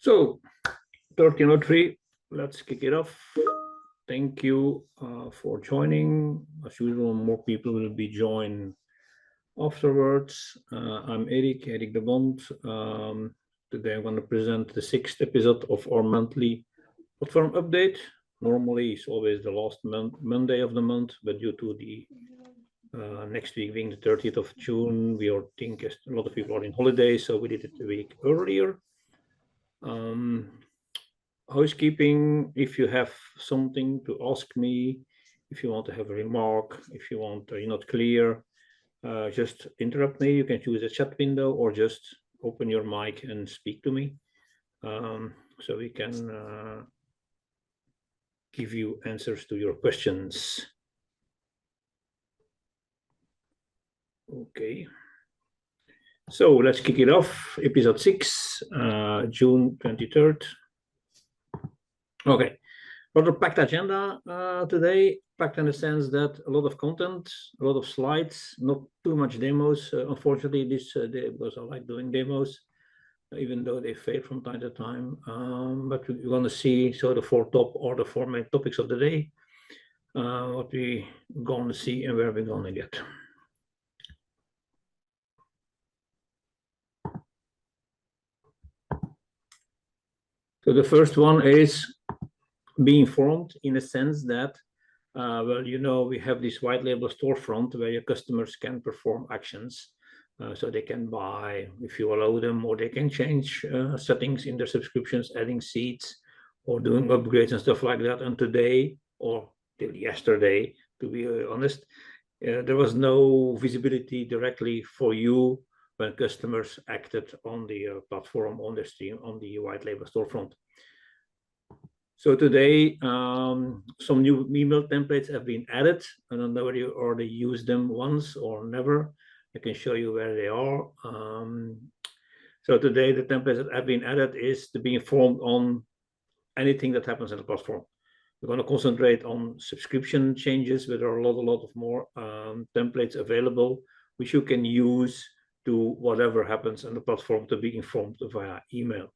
So 1303, let's kick it off. Thank you for joining. As usual, more people will be joined afterwards. I'm Eric de Bondt. Today I'm going to present the 6th episode of our monthly platform update. Normally it's always the last Monday of the month, but due to the next week being the 30th of June, we think a lot of people are in holiday, so we did it a week earlier. Housekeeping, if you have something to ask me, if you want to have a remark, if you want, you're not clear, just interrupt me. You can choose a chat window or just open your mic and speak to me, so we can give you answers to your questions. Okay, so let's kick it off. Episode 6, June 23rd. Okay, rather packed agenda today, packed in the sense that a lot of content, a lot of slides, not too much demos, unfortunately, this day, because I like doing demos, even though they fade from time to time. But we're going to see, so the four main topics of the day, what we're going to see and where we're going to get. So the first one is be informed in a sense that, well, you know, we have this white label storefront where your customers can perform actions. So they can buy if you allow them, or they can change settings in their subscriptions, adding seats or doing upgrades and stuff like that. And today, or till yesterday, to be honest, there was no visibility directly for you when customers acted on the platform, on the stream, on the white label storefront. So today, some new email templates have been added. I don't know whether you already used them once or never. I can show you where they are. So today, the templates that have been added is to be informed on anything that happens in the platform. We're going to concentrate on subscription changes, but there are a lot of more templates available, which you can use to whatever happens on the platform to be informed via email.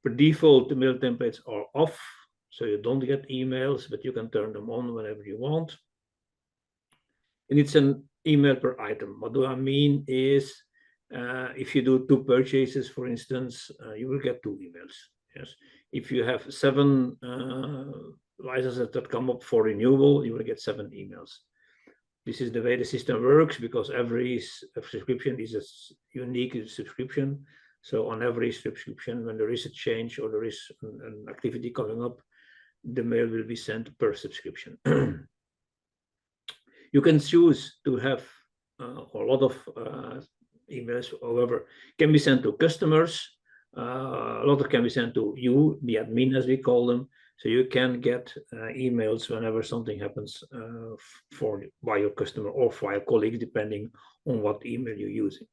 Per default, the mail templates are off, so you don't get emails, but you can turn them on whenever you want. And it's an email per item. What do I mean is, if you do 2 purchases, for instance, you will get 2 emails. Yes. If you have 7 licenses that come up for renewal, you will get 7 emails. This is the way the system works, because every subscription is a unique subscription. So on every subscription, when there is a change or there is an activity coming up, the mail will be sent per subscription. You can choose to have a lot of emails, however, can be sent to customers. A lot of can be sent to you, the admin as we call them. So you can get emails whenever something happens by your customer or via colleagues, depending on what email you're using.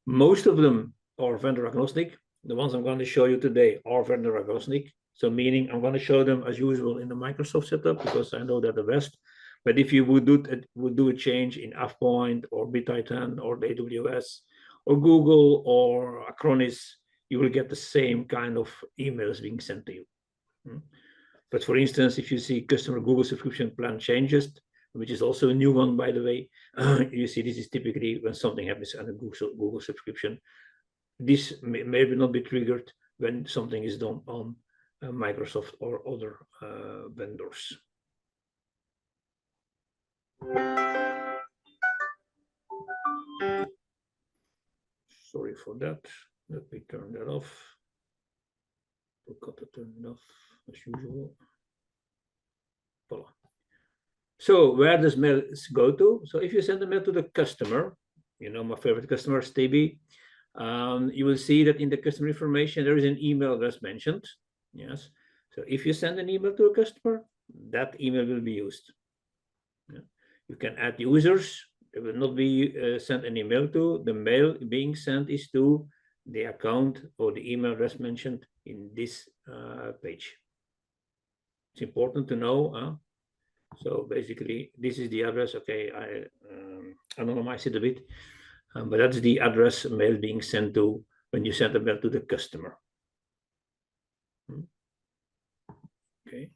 Most of them are vendor agnostic. The ones I'm going to show you today are vendor agnostic. So meaning I'm going to show them as usual in the Microsoft setup, because I know that the best. But if you would do a change in AvePoint or BitTitan or AWS or Google or Acronis, you will get the same kind of emails being sent to you. But for instance, if you see customer Google subscription plan changes, which is also a new one, by the way, you see this is typically when something happens on a Google subscription. This may not be triggered when something is done on Microsoft or other vendors. Sorry for that. Let me turn that off. Forgot to turn it off as usual. Voila. So where does mail go to? So if you send a mail to the customer, you know, my favorite customer, Stevie, you will see that in the customer information, there is an email address mentioned. Yes. So if you send an email to a customer, that email will be used. Yeah. You can add users. It will not be sent an email to. The mail being sent is to the account or the email address mentioned in this page. It's important to know. So basically, this is the address. Okay, I anonymize it a bit, but that's the address mail being sent to when you send a mail to the customer. Okay.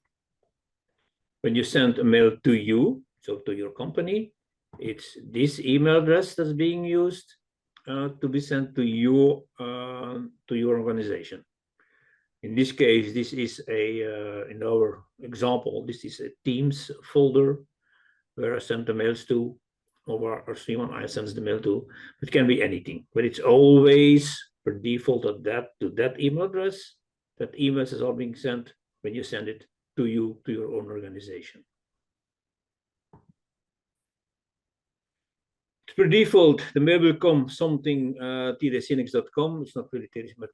When you send a mail to you, so to your company, it's this email address that's being used to be sent to your organization. In this case, this is in our example, this is a Teams folder where I send the mails to, or someone I sends the mail to. It can be anything, but it's always per default to that email address. That emails is all being sent when you send it to you, to your own organization. Per default, the mail will come something tdsynnex.com. It's not really TD, but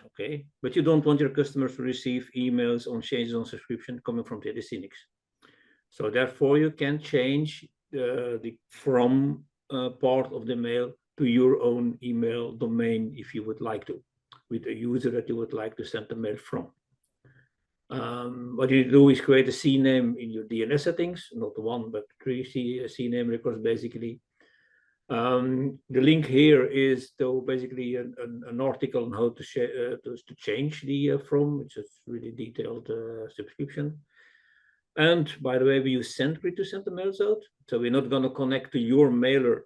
okay. But you don't want your customers to receive emails on changes on subscription coming from TD-SYNNEX. So therefore, you can change the from part of the mail to your own email domain if you would like to, with a user that you would like to send the mail from. What you do is create a CNAME in your DNS settings, not one, but 3 CNAME records basically. The link here is to basically an article on how to change the from, which is really detailed subscription. And by the way, we use SendGrid to send the mails out. So we're not going to connect to your mailer,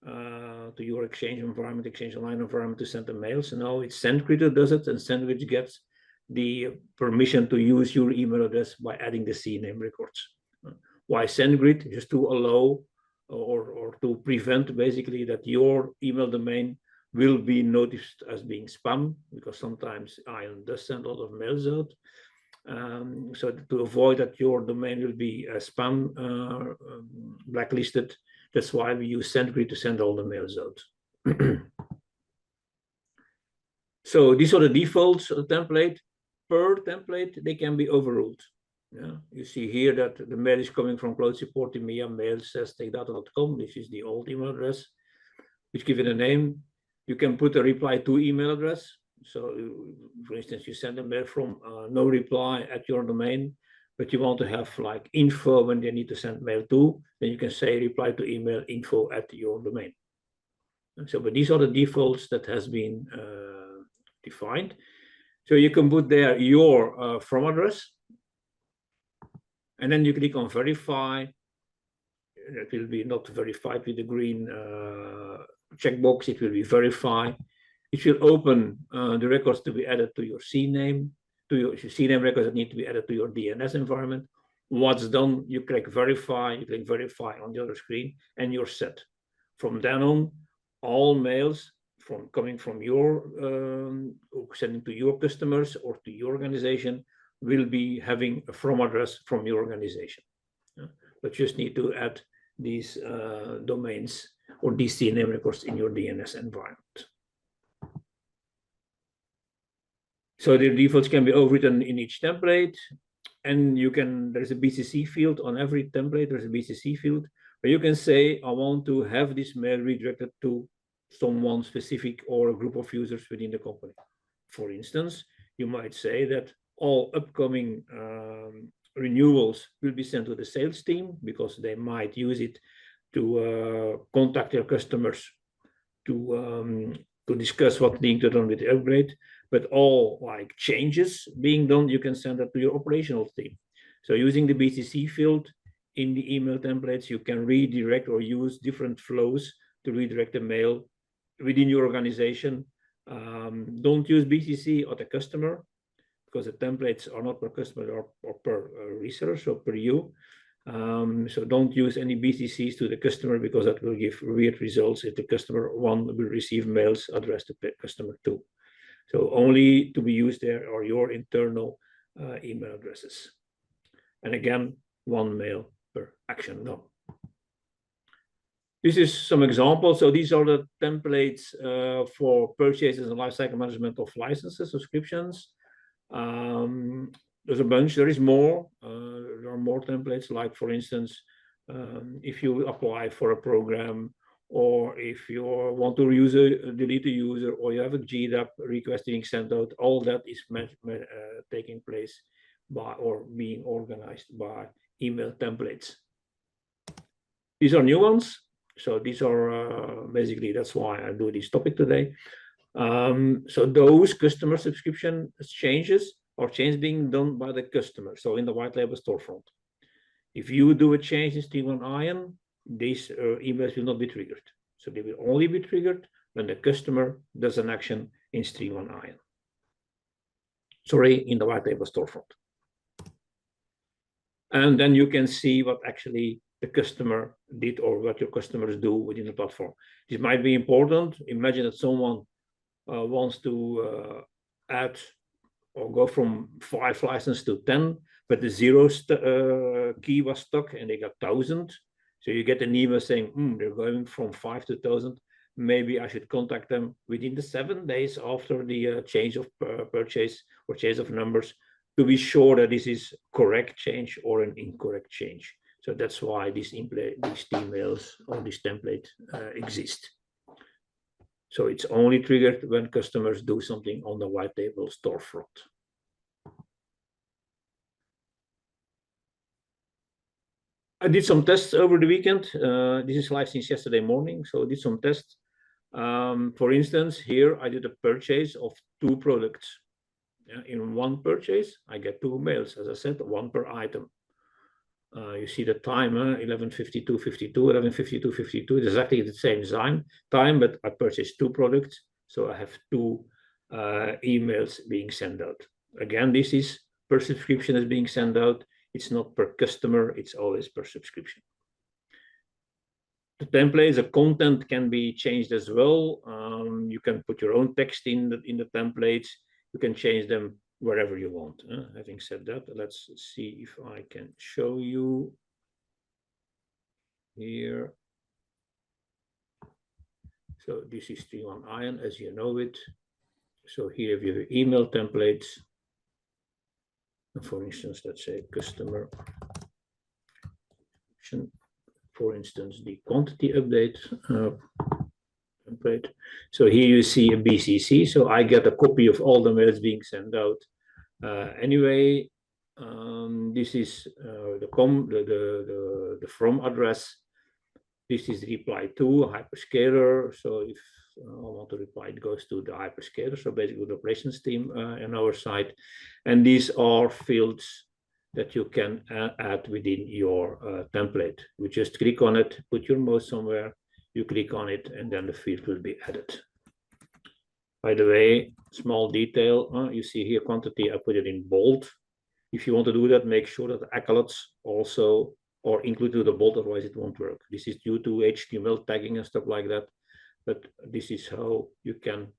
to your Exchange environment, Exchange Online environment to send the mails. No, it's SendGrid that does it, and SendGrid gets the permission to use your email address by adding the CNAME records. Why SendGrid? Just to allow or to prevent basically that your email domain will be noticed as being spam, because sometimes ION does send a lot of mails out. So to avoid that your domain will be spam blacklisted, that's why we use SendGrid to send all the mails out. So these are the defaults of the template. Per template, they can be overruled. Yeah, you see here that the mail is coming from cloud support EMEA mail says takedata.com. This is the old email address, which give it a name. You can put a reply to email address. So, for instance, you send a mail from no reply at your domain, but you want to have like info when they need to send mail to, then you can say reply to email info at your domain. And so, but these are the defaults that has been defined. So you can put there your from address, and then you click on verify. It will be not verified with the green checkbox. It will be verified. It will open the records to be added to your CNAME, to your CNAME records that need to be added to your DNS environment. Once done, you click verify. You click verify on the other screen, and you're set. From then on, all mails coming from your sending to your customers or to your organization will be having a from address from your organization. But just need to add these domains or these CNAME records in your DNS environment. So the defaults can be overwritten in each template, and you can, there's a BCC field on every template. There's a BCC field where you can say, I want to have this mail redirected to someone specific or a group of users within the company. For instance, you might say that all upcoming renewals will be sent to the sales team because they might use it to contact their customers to discuss what needs to be done with the upgrade. But all like changes being done, you can send that to your operational team. So using the BCC field in the email templates, you can redirect or use different flows to redirect the mail within your organization. Don't use BCC at the customer, because the templates are not per customer or per reseller, so per you. So don't use any BCCs to the customer, because that will give weird results if the customer 1 will receive mails addressed to customer 2. So only to be used there are your internal email addresses. And again, 1 mail per action done. This is some examples. So these are the templates for purchases and lifecycle management of licenses, subscriptions. There's a bunch. There is more. There are more templates. Like for instance, if you apply for a program, or if you want to delete a user, or you have a GDAP request being sent out, all that is taking place by or being organized by email templates. These are new ones. So these are basically, that's why I do this topic today. So those customer subscription changes are changes being done by the customer, so in the white label storefront. If you do a change in Stream 1 Ion, these emails will not be triggered. So they will only be triggered when the customer does an action in Stream 1 Ion. Sorry, in the white label storefront. And then you can see what actually the customer did or what your customers do within the platform. This might be important. Imagine that someone wants to add or go from 5 licenses to 10, but the 0 key was stuck and they got 1,000. So you get an email saying, they're going from 5 to 1,000. Maybe I should contact them within the 7 days after the change of purchase or change of numbers to be sure that this is correct change or an incorrect change. So that's why these emails or this template exist. So it's only triggered when customers do something on the white label storefront. I did some tests over the weekend. This is live since yesterday morning, so I did some tests. For instance, here I did a purchase of 2 products. In one purchase, I get 2 mails, as I said, 1 per item. You see the time, 11:52:52, 11:52:52, exactly the same time, but I purchased 2 products, so I have 2 emails being sent out. Again, this is per subscription is being sent out. It's not per customer, it's always per subscription. The templates, the content can be changed as well. You can put your own text in the templates. You can change them wherever you want. Having said that, let's see if I can show you here. So this is Stream 1 Ion as you know it. So here we have email templates. For instance, let's say customer. For instance, the quantity update template. So here you see a BCC. So I get a copy of all the mails being sent out. Anyway, this is the from address. This is reply to a hyperscaler. So if I want to reply, it goes to the hyperscaler. So basically the operations team on our side. And these are fields that you can add within your template. You just click on it, put your mouse somewhere, you click on it, and then the field will be added. By the way, small detail, you see here quantity, I put it in bold. If you want to do that, make sure that the accolades also are included with the bold, otherwise it won't work. This is due to HTML tagging and stuff like that, but this is how you can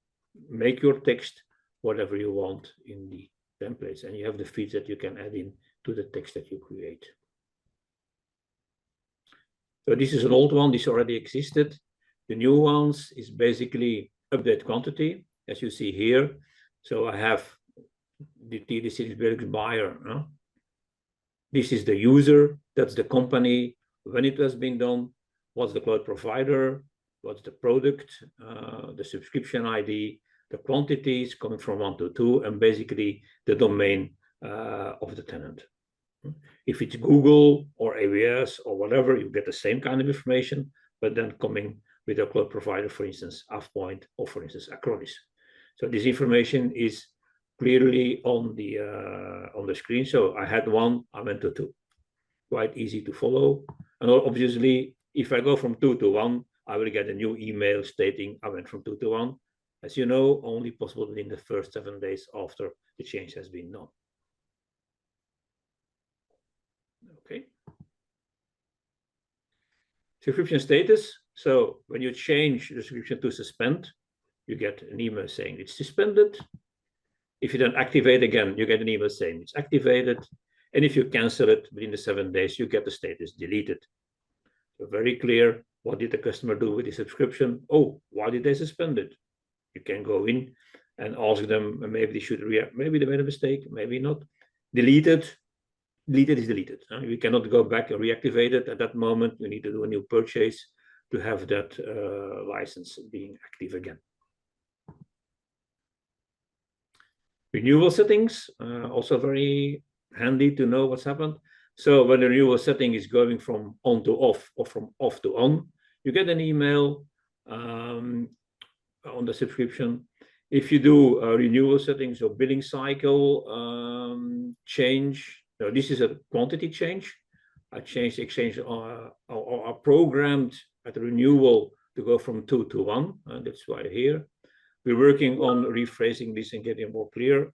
make your text whatever you want in the templates, and you have the fields that you can add in to the text that you create. So this is an old one, this already existed. The new ones is basically update quantity, as you see here. So I have the TD6 buyer. This is the user, that's the company, when it has been done, what's the cloud provider, what's the product, the subscription ID, the quantities coming from 1 to 2, and basically the domain of the tenant. If it's Google or AWS or whatever, you get the same kind of information, but then coming with a cloud provider, for instance, AvePoint, or for instance, Acronis. So this information is clearly on the screen. So I had 1, I went to 2. Quite easy to follow. And obviously, if I go from 2 to 1, I will get a new email stating I went from 2 to 1. As you know, only possible within the first 7 days after the change has been done. Okay. Subscription status. So when you change the subscription to suspend, you get an email saying it's suspended. If you then activate again, you get an email saying it's activated. And if you cancel it within the 7 days, you get the status deleted. So very clear, what did the customer do with the subscription? Oh, why did they suspend it? You can go in and ask them, maybe they should react, maybe they made a mistake, maybe not. Deleted. Deleted is deleted. We cannot go back and reactivate it at that moment. We need to do a new purchase to have that license being active again. Renewal settings, also very handy to know what's happened. So when the renewal setting is going from on to off or from off to on, you get an email on the subscription. If you do renewal settings or billing cycle change, now this is a quantity change. I changed exchange or programmed at the renewal to go from 2 to 1. That's why here. We're working on rephrasing this and getting more clear.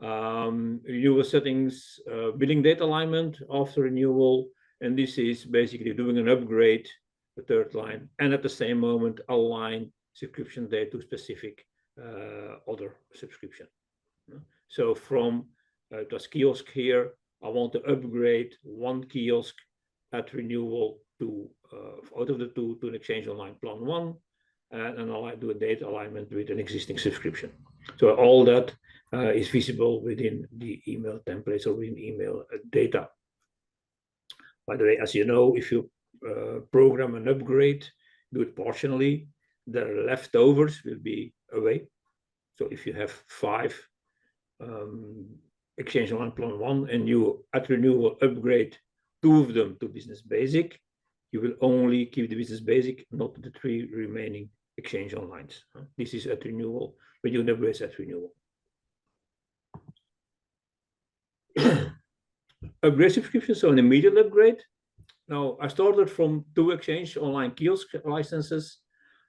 Renewal settings, billing date alignment after renewal. And this is basically doing an upgrade, the third line, and at the same moment align subscription date to specific other subscription. So from it was kiosk here, I want to upgrade one kiosk at renewal to out of the two to an exchange online plan 1, and I'll do a date alignment with an existing subscription. So all that is visible within the email templates or within email data. By the way, as you know, if you program an upgrade, do it partially, the leftovers will be away. So if you have 5 exchange online plan 1 and you at renewal upgrade 2 of them to business basic, you will only keep the business basic, not the 3 remaining exchange onlines. This is at renewal, when you upgrade at renewal. Upgrade subscription, so an immediate upgrade. Now I started from 2 exchange online kiosk licenses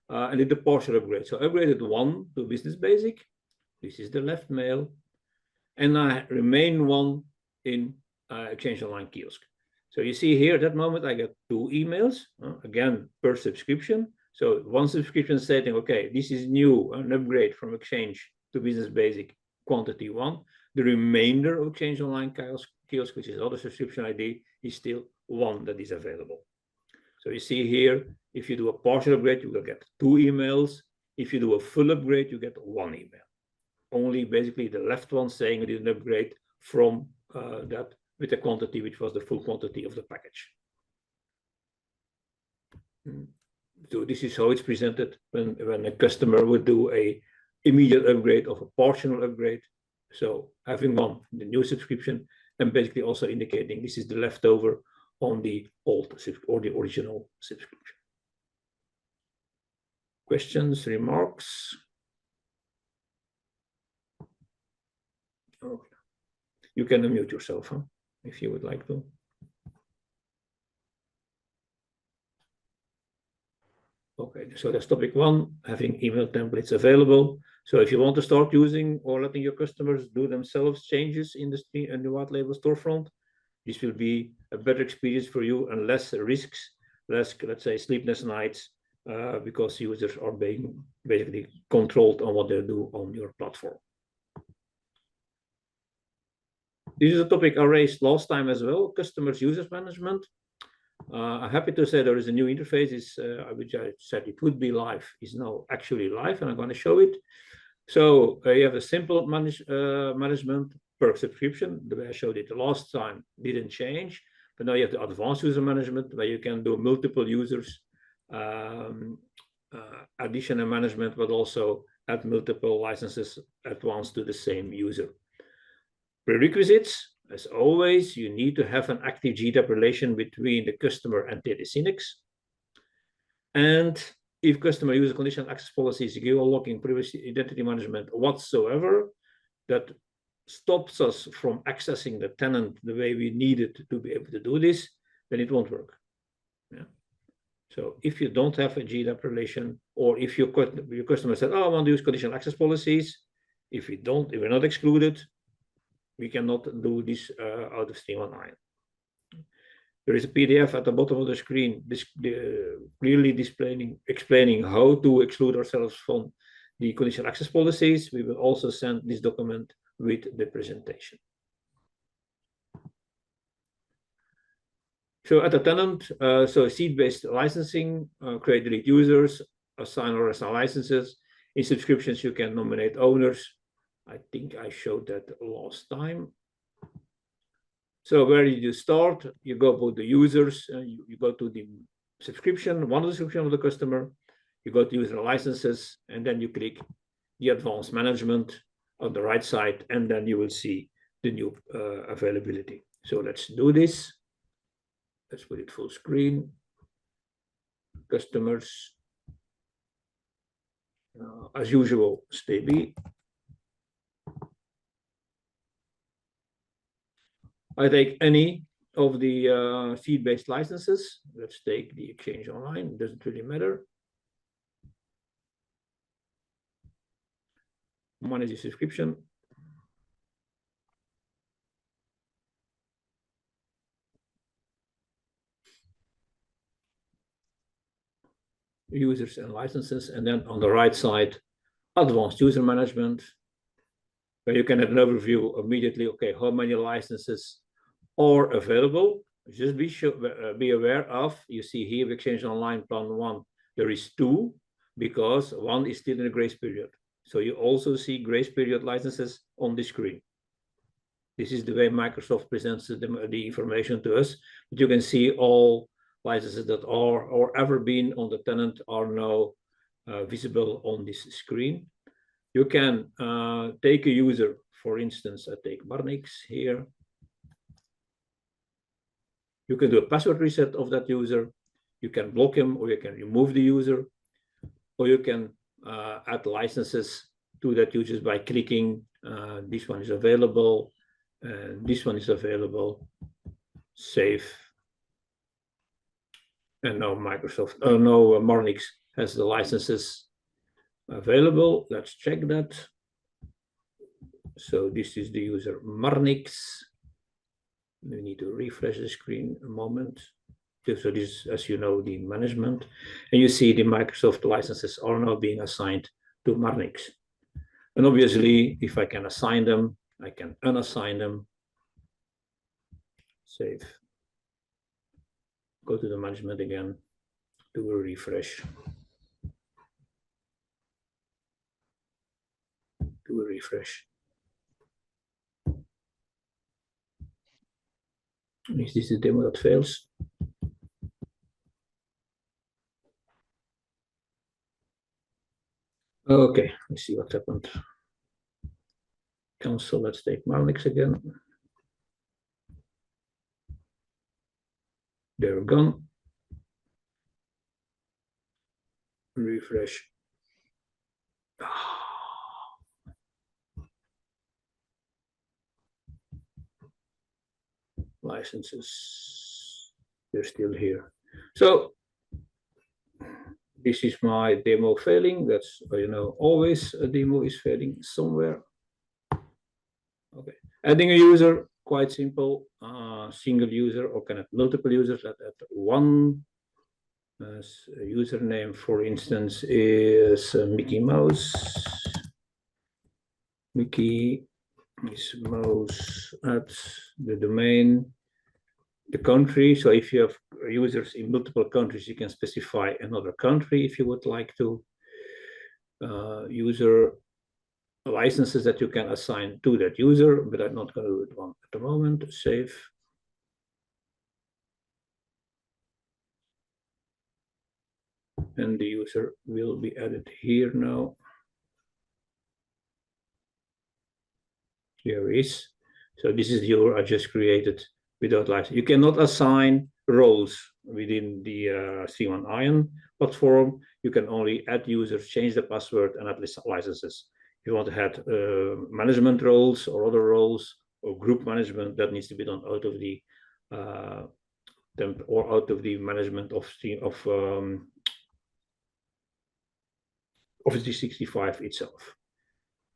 and did the partial upgrade. So I upgraded 1 to business basic. This is the left mail. And I remain 1 in exchange online kiosk. So you see here at that moment I get 2 emails again per subscription. So 1 subscription stating, okay, this is new, an upgrade from exchange to business basic, quantity 1. The remainder of exchange online kiosk, which is other subscription ID, is still 1 that is available. So you see here, if you do a partial upgrade, you will get 2 emails. If you do a full upgrade, you get 1 email. Only basically the left one saying it is an upgrade from that with the quantity which was the full quantity of the package. So this is how it's presented when a customer would do a immediate upgrade of a partial upgrade. So having 1, the new subscription, and basically also indicating this is the leftover on the old or the original subscription. Questions, remarks? Okay. You can unmute yourself if you would like to. Okay, so that's topic 1, having email templates available. So if you want to start using or letting your customers do themselves changes in the white label storefront, this will be a better experience for you and less risks, less, let's say, sleepless nights, because users are being basically controlled on what they do on your platform. This is a topic I raised last time as well, customers users management. I'm happy to say there is a new interface, which I said it would be live, is now actually live, and I'm going to show it. So you have a simple management per subscription. The way I showed it the last time didn't change, but now you have the advanced user management where you can do multiple users, additional management, but also add multiple licenses at once to the same user. Prerequisites. As always, you need to have an active GDAP relation between the customer and SYNNEX. And if customer user conditional access policies, geolocking, privacy, identity management whatsoever, that stops us from accessing the tenant the way we need it to be able to do this, then it won't work. Yeah. So if you don't have a GDAP relation, or if your customer said, oh, I want to use conditional access policies, if we're not excluded, we cannot do this out of Stream Online. There is a PDF at the bottom of the screen clearly explaining how to exclude ourselves from the conditional access policies. We will also send this document with the presentation. So at the tenant, so seat-based licensing, create delete users, assign or assign licenses. In subscriptions, you can nominate owners. I think I showed that last time. So where you start, you go about the users, you go to the subscription, one of the subscription of the customer, you go to user licenses, and then you click the advanced management on the right side, and then you will see the new availability. So let's do this. Let's put it full screen. Customers. as usual, stay B. I take any of the seed-based licenses. Let's take the Exchange Online, doesn't really matter. Manage the subscription. Users and licenses, and then on the right side, advanced user management, where you can have an overview immediately. Okay, how many licenses are available? Just be aware of, you see here, Exchange Online Plan 1, there is 2, because 1 is still in a grace period. So you also see grace period licenses on the screen. This is the way Microsoft presents the information to us. But you can see all licenses that are or ever been on the tenant are now visible on this screen. You can take a user, for instance, I take SYNNEX here. You can do a password reset of that user. You can block him, or you can remove the user, or you can add licenses to that user by clicking this one is available, and this one is available, save. And now SYNNEX has the licenses available. Let's check that. So this is the user SYNNEX. We need to refresh the screen a moment. So this is, as you know, the management. And you see the Microsoft licenses are now being assigned to SYNNEX. And obviously, if I can assign them, I can unassign them. Save. Go to the management again, do a refresh. Do a refresh. Is this the demo that fails? Okay, let's see what happened. Cancel, let's take SYNNEX again. They're gone. Refresh. Licenses, they're still here. So this is my demo failing. That's, you know, always a demo is failing somewhere. Okay, adding a user, quite simple. Single user or can have multiple users. At one username, for instance, is Mickey Mouse. Mickey is mouse at the domain, the country. So if you have users in multiple countries, you can specify another country if you would like to. User licenses that you can assign to that user, but I'm not going to do it one at the moment. Save. And the user will be added here now. Here is. So this is the user I just created without license. You cannot assign roles within the C1 Ion platform. You can only add users, change the password, and add licenses. If you want to add management roles or other roles or group management, that needs to be done out of the temp or out of the management of Office 365 itself.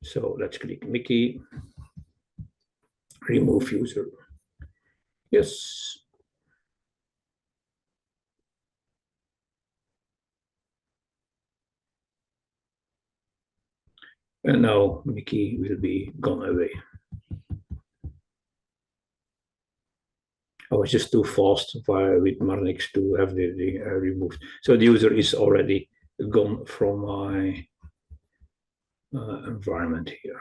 So let's click Mickey, remove user. Yes. And now Mickey will be gone away. I was just too fast with SYNNEX to have the removed. So the user is already gone from my environment here.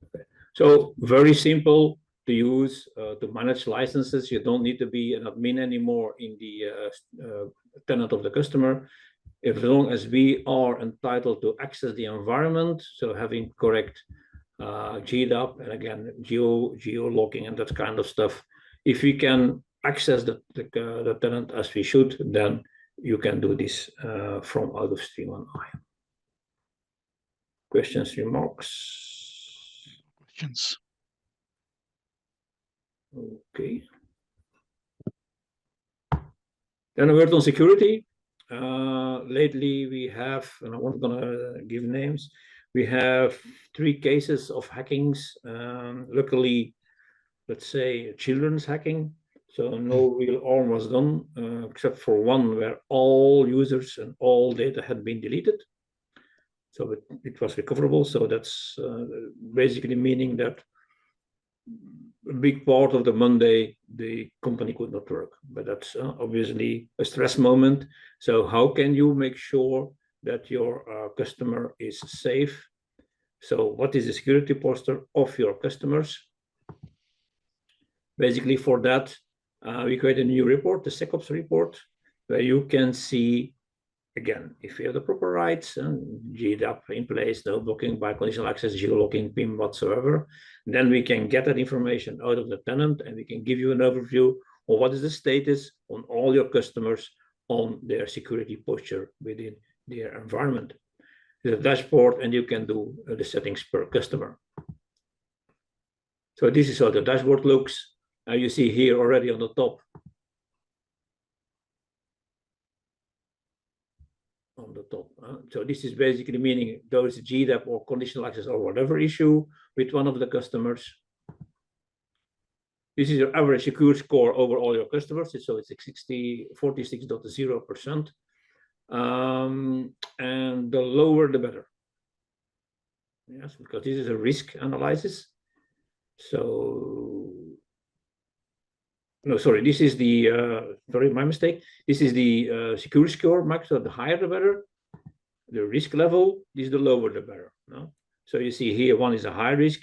Okay. So very simple to use to manage licenses. You don't need to be an admin anymore in the tenant of the customer. As long as we are entitled to access the environment, so having correct GDAP and again geo logging and that kind of stuff. If we can access the tenant as we should, then you can do this from out of stream on IAM. Questions, remarks? Questions? Okay. Then a word on security. Lately we have, and I'm not gonna give names, we have 3 cases of hackings. Luckily, let's say children's hacking. So no real harm was done, except for one where all users and all data had been deleted. So it was recoverable. So that's basically meaning that a big part of the Monday, the company could not work. But that's obviously a stress moment. So how can you make sure that your customer is safe? So what is the security posture of your customers? Basically for that, we create a new report, the SecOps report, where you can see, again, if you have the proper rights and GDAP in place, no blocking by conditional access, geolocking, PIM whatsoever, then we can get that information out of the tenant and we can give you an overview of what is the status on all your customers on their security posture within their environment. There's a dashboard and you can do the settings per customer. So this is how the dashboard looks. You see here already on the top, so this is basically meaning those GDAP or conditional access or whatever issue with one of the customers. This is your average secure score over all your customers. So it's like 46.0%. And the lower, the better. Yes, because this is a risk analysis. So, no, sorry, this is the, sorry, my mistake. This is the secure score max, so the higher the better. The risk level, this is the lower the better. No? So you see here, one is a high risk,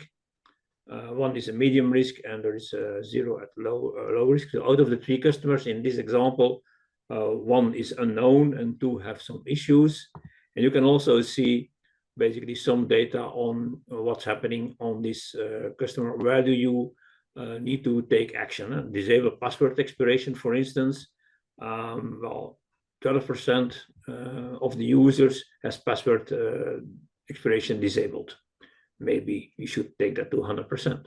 one is a medium risk, and there is a 0 at low risk. So out of the 3 customers in this example, 1 is unknown and 2 have some issues. And you can also see basically some data on what's happening on this customer. Where do you need to take action? Disable password expiration, for instance. Well, 12% of the users has password expiration disabled. Maybe you should take that to 100%.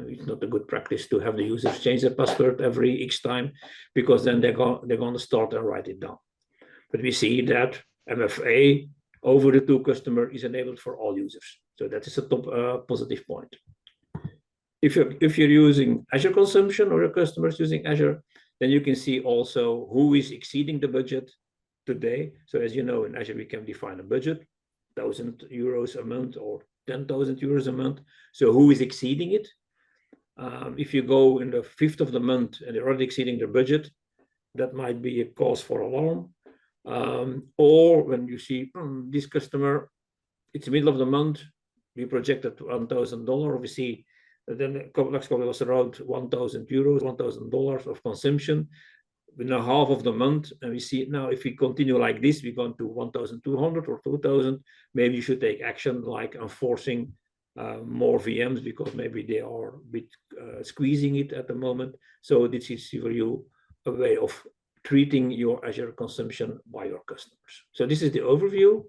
It's not a good practice to have the users change their password every X time, because then they're going to start and write it down. But we see that MFA over the 2 customer is enabled for all users. So that is a top positive point. If you're using Azure consumption or your customers using Azure, then you can see also who is exceeding the budget today. So as you know, in Azure, we can define a budget, €1,000 a month or €10,000 a month. So who is exceeding it? If you go in the 5th of the month and they're already exceeding their budget, that might be a cause for alarm. Or when you see this customer, it's the middle of the month, we projected $1,000. Obviously, then last couple was around €1,000, $1,000 of consumption. We know half of the month, and we see now if we continue like this, we're going to 1,200 or 2,000. Maybe you should take action like enforcing more VMs, because maybe they are a bit squeezing it at the moment. So this is for you a way of treating your Azure consumption by your customers. So this is the overview.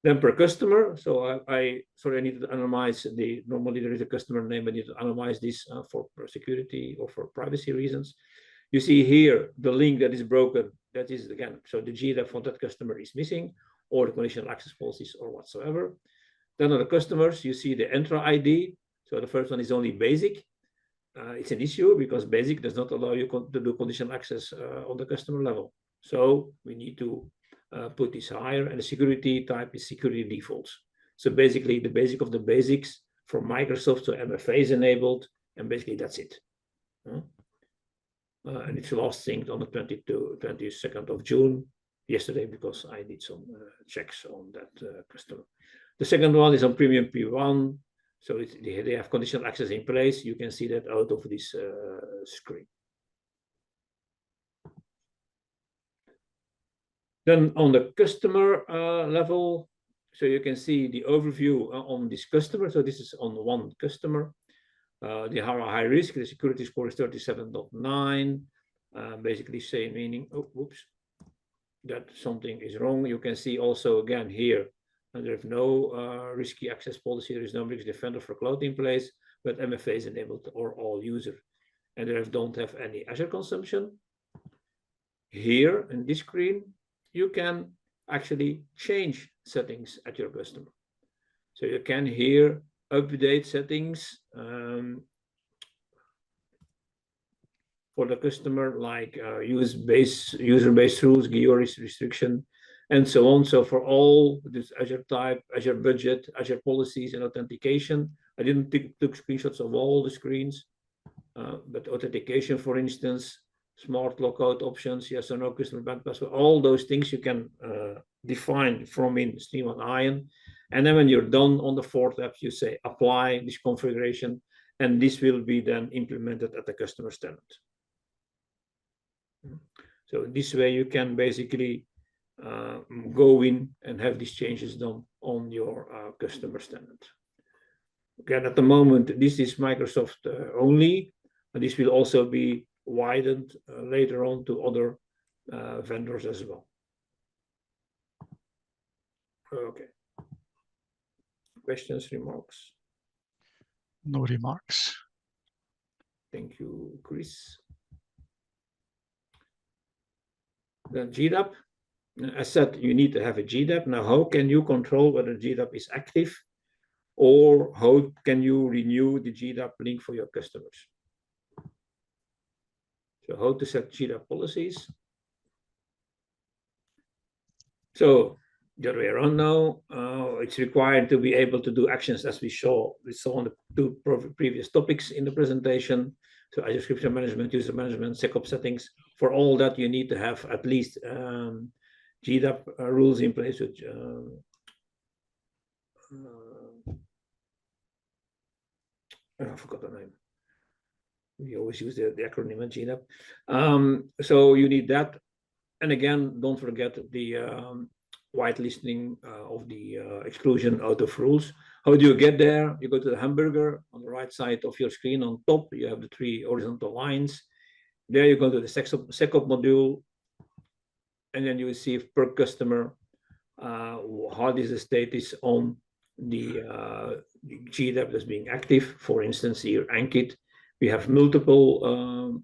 Then per customer, so I need to analyze normally there is a customer name, I need to analyze this for security or for privacy reasons. You see here the link that is broken, that is again, so the GDAP for that customer is missing, or the conditional access policies or whatsoever. Then on the customers, you see the Entra ID. So the first one is only basic. It's an issue because basic does not allow you to do conditional access on the customer level. So we need to put this higher, and the security type is security defaults. So basically the basic of the basics for Microsoft, so MFA is enabled, and basically that's it. And it's last synced on the 22nd of June, yesterday, because I did some checks on that customer. The second one is on Premium P1. So they have conditional access in place. You can see that out of this screen. Then on the customer level, so you can see the overview on this customer. So this is on one customer. They are high risk. The security score is 37.9. basically say, meaning, oh, whoops, that something is wrong. You can see also again here, and there's no risky access policy, there is no risk defender for cloud in place, but MFA is enabled or all user. And there don't have any Azure consumption. Here in this screen, you can actually change settings at your customer. So you can here update settings for the customer, like user-based rules, GEO restriction, and so on. So for all this Azure type, Azure budget, Azure policies, and authentication, I didn't took screenshots of all the screens, but authentication, for instance, smart lockout options, yes or no, customer bank password, all those things you can define from in Stream on Ion. And then when you're done on the fourth app, you say apply this configuration, and this will be then implemented at the customer tenant. So this way you can basically go in and have these changes done on your customer tenant. Again, at the moment, this is Microsoft only, and this will also be widened later on to other vendors as well. Okay. Questions, remarks? No remarks. Thank you, Chris. Then GDAP. I said you need to have a GDAP. Now, how can you control whether GDAP is active, or how can you renew the GDAP link for your customers? So how to set GDAP policies. So the other way around now, it's required to be able to do actions as we saw on the two previous topics in the presentation. So Azure Scripture Management, User Management, SecOps settings. For all that, you need to have at least GDAP rules in place, which I forgot the name. We always use the acronym GDAP. So you need that. And again, don't forget the whitelisting of the exclusion out of rules. How do you get there? You go to the hamburger on the right side of your screen. On top, you have the three horizontal lines. There you go to the SecOps module, and then you will see per customer how is the status on the GDAP that's being active. For instance, here, Ankit, we have multiple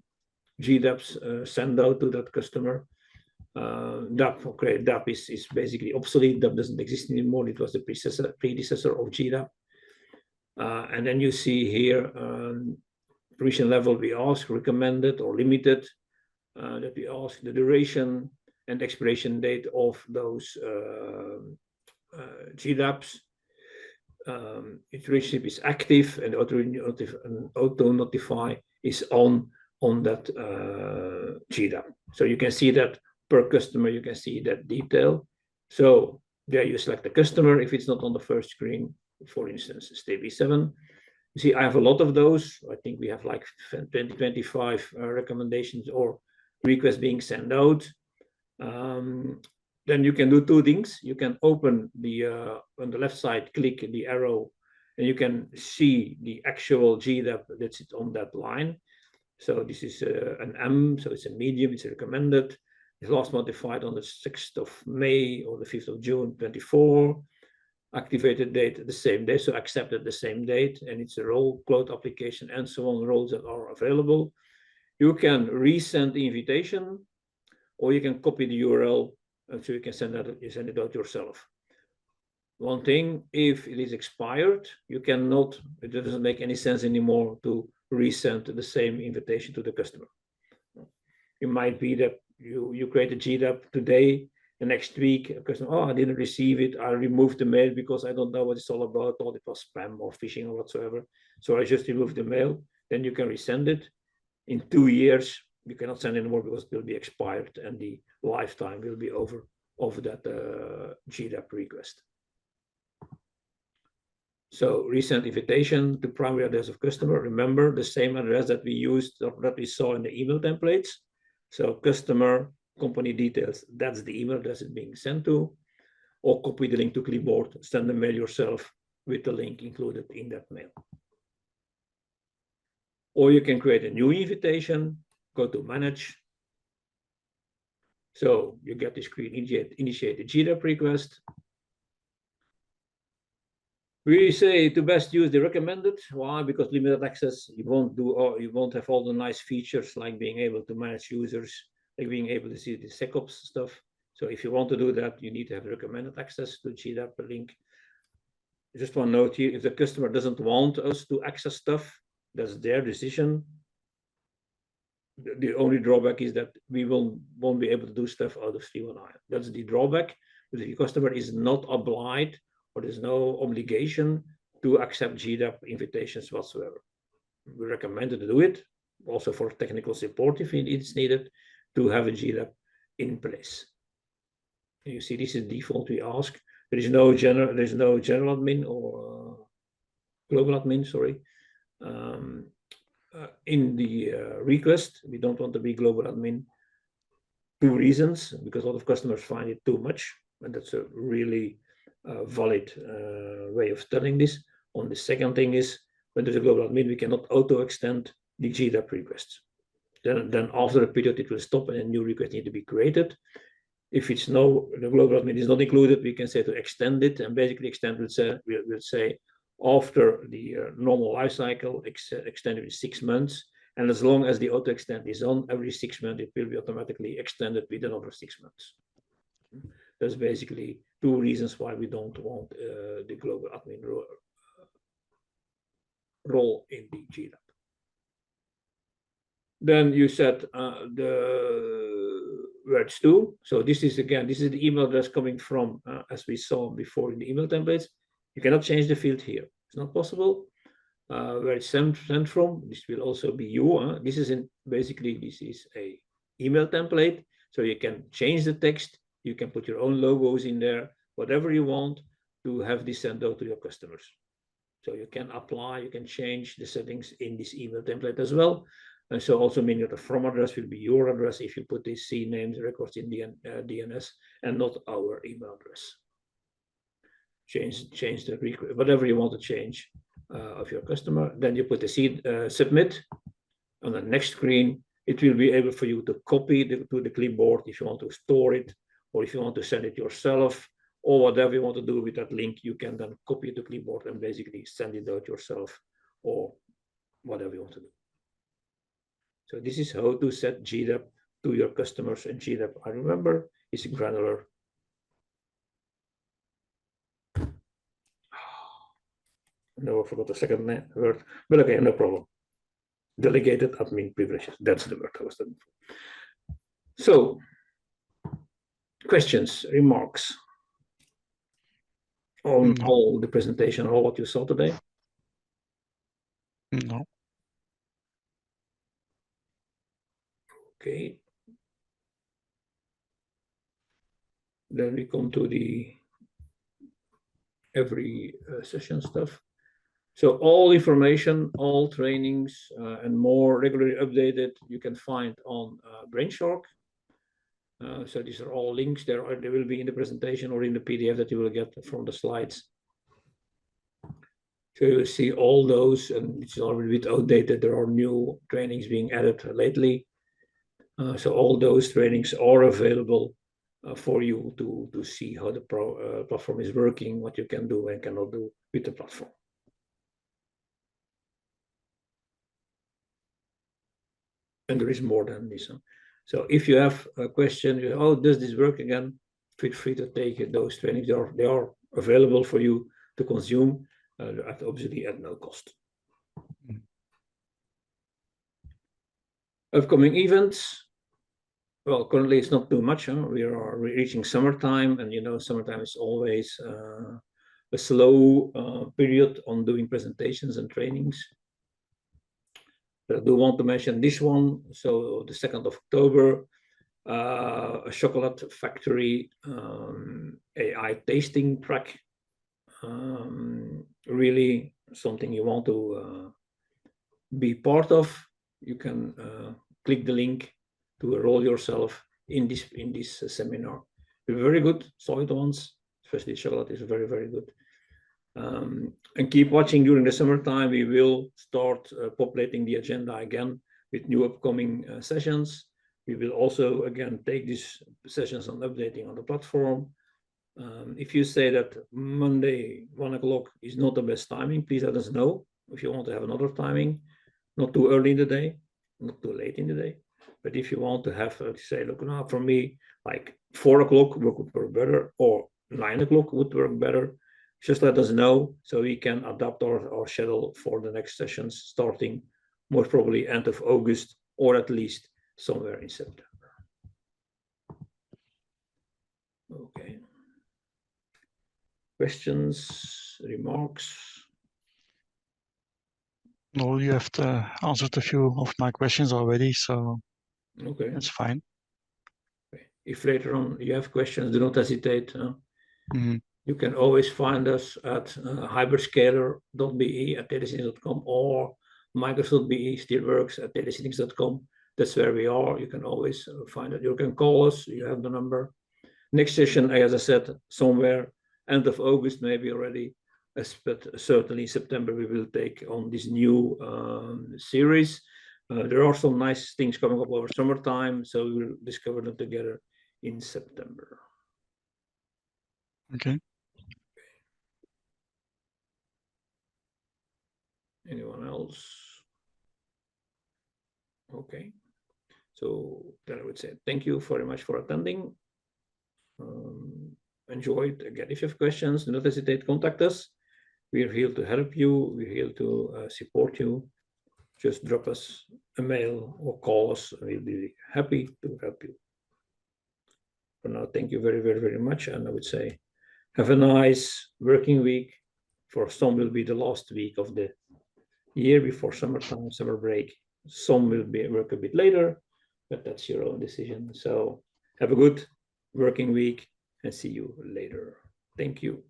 GDAPs sent out to that customer. DAP is basically obsolete. DAP doesn't exist anymore. It was the predecessor of GDAP. And then you see here permission level we ask, recommended or limited, that we ask the duration and expiration date of those GDAPs. Its relationship is active, and auto notify is on that GDAP. So you can see that per customer, you can see that detail. So there you select the customer if it's not on the first screen, for instance, stay B7. You see, I have a lot of those. I think we have like 20, 25 recommendations or requests being sent out. Then you can do two things. You can open the, on the left side, click the arrow, and you can see the actual GDAP that's on that line. So this is an M, so it's a medium, it's recommended. It's last modified on the 6th of May or the 5th of June, 24. Activated date the same day, so accepted the same date, and it's a role, cloud application, and so on, roles that are available. You can resend the invitation, or you can copy the URL, and so you can send it out yourself. One thing, if it is expired, you cannot, it doesn't make any sense anymore to resend the same invitation to the customer. It might be that you create a GDAP today, the next week, a customer, oh, I didn't receive it. I removed the mail because I don't know what it's all about. Thought it was spam or phishing or whatsoever. So I just removed the mail. Then you can resend it. In 2 years, you cannot send anymore because it will be expired and the lifetime will be over that GDAP request. So resend invitation to primary address of customer. Remember the same address that we used, that we saw in the email templates. So customer, company details, that's the email address it's being sent to, or copy the link to clipboard, send the mail yourself with the link included in that mail. Or you can create a new invitation, go to manage, So you get this screen, initiate the GDAP request. We say to best use the recommended. Why? Because limited access, you won't have all the nice features like being able to manage users, like being able to see the SecOps stuff. So if you want to do that, you need to have recommended access to GDAP link. Just one note here, if the customer doesn't want us to access stuff, that's their decision. The only drawback is that we won't be able to do stuff out of 319. That's the drawback. But if the customer is not obliged, or there's no obligation to accept GDAP invitations whatsoever. We recommend to do it, also for technical support if it's needed, to have a GDAP in place. You see, this is default we ask. There is no general admin or global admin, sorry. In the request, we don't want to be global admin. 2 reasons, because a lot of customers find it too much, and that's a really valid way of telling this. On the second thing is, when there's a global admin, we cannot auto-extend the GDAP requests. Then after a period, it will stop and a new request needs to be created. If it's the global admin is not included, we can say to extend it, and basically extend will say after the normal life cycle, extended with 6 months. And as long as the auto extend is on, every 6 months, it will be automatically extended with another 6 months. That's basically 2 reasons why we don't want the global admin role in the GDAP. Then you set where it's to. So this is the email address coming from, as we saw before in the email templates. You cannot change the field here. It's not possible. Where it's sent from, this will also be you. This is a email template. So you can change the text. You can put your own logos in there, whatever you want to have this sent out to your customers. So you can apply, you can change the settings in this email template as well. And so also meaning that the from address will be your address if you put these C names records in the DNS and not our email address. Change the request, whatever you want to change of your customer. Then you put the submit. On the next screen, it will be able for you to copy to the clipboard if you want to store it, or if you want to send it yourself, or whatever you want to do with that link, you can then copy it to clipboard and basically send it out yourself, or whatever you want to do. So this is how to set GDAP to your customers, and GDAP, I remember, is granular. No, I forgot the second word, but okay, no problem. Delegated admin privileges. That's the word I was looking for. So, questions, remarks on all the presentation, all what you saw today? No. Okay. Then we come to the every session stuff. So all information, all trainings, and more regularly updated, you can find on Brainshark. So these are all links. They will be in the presentation or in the PDF that you will get from the slides. So you will see all those, and it's already a bit outdated. There are new trainings being added lately. So all those trainings are available for you to see how the platform is working, what you can do and cannot do with the platform. And there is more than this. So if you have a question, does this work again? Feel free to take those trainings. They are available for you to consume, obviously at no cost. Upcoming events. Well, currently it's not too much. We are reaching summertime, and summertime is always a slow period on doing presentations and trainings. But I do want to mention this one. So the 2nd of October, a chocolate factory AI tasting track. Really something you want to be part of. You can click the link to enroll yourself in this seminar. They're very good, solid ones, especially chocolate is very, very good. And keep watching during the summertime. We will start populating the agenda again with new upcoming sessions. We will also, again, take these sessions on updating on the platform. If you say that Monday, 1 o'clock is not the best timing, please let us know if you want to have another timing, not too early in the day, not too late in the day. But if you want to have, say, look, now for me, like 4 o'clock would work better, or 9 o'clock would work better, just let us know so we can adapt our schedule for the next sessions starting most probably end of August, or at least somewhere in September. Okay. Questions, remarks? No, you have answered a few of my questions already, so okay, that's fine. If later on you have questions, do not hesitate. Mm-hmm. You can always find us at hyperscaler.be at telecynics.com, or Microsoft.be still works at telecynics.com. That's where we are. You can always find it. You can call us. You have the number. Next session, as I said, somewhere end of August, maybe already, but certainly September, we will take on this new series. There are some nice things coming up over summertime, so we'll discover them together in September. Okay. Anyone else? Okay. So then I would say thank you very much for attending. Enjoy it. Again, if you have questions, do not hesitate to contact us. We're here to help you. We're here to support you. Just drop us a mail or call us. We'll be happy to help you. For now, thank you very, very, very much. And I would say have a nice working week. For some will be the last week of the year before summertime, summer break. Some will work a bit later, but that's your own decision. So have a good working week and see you later. Thank you.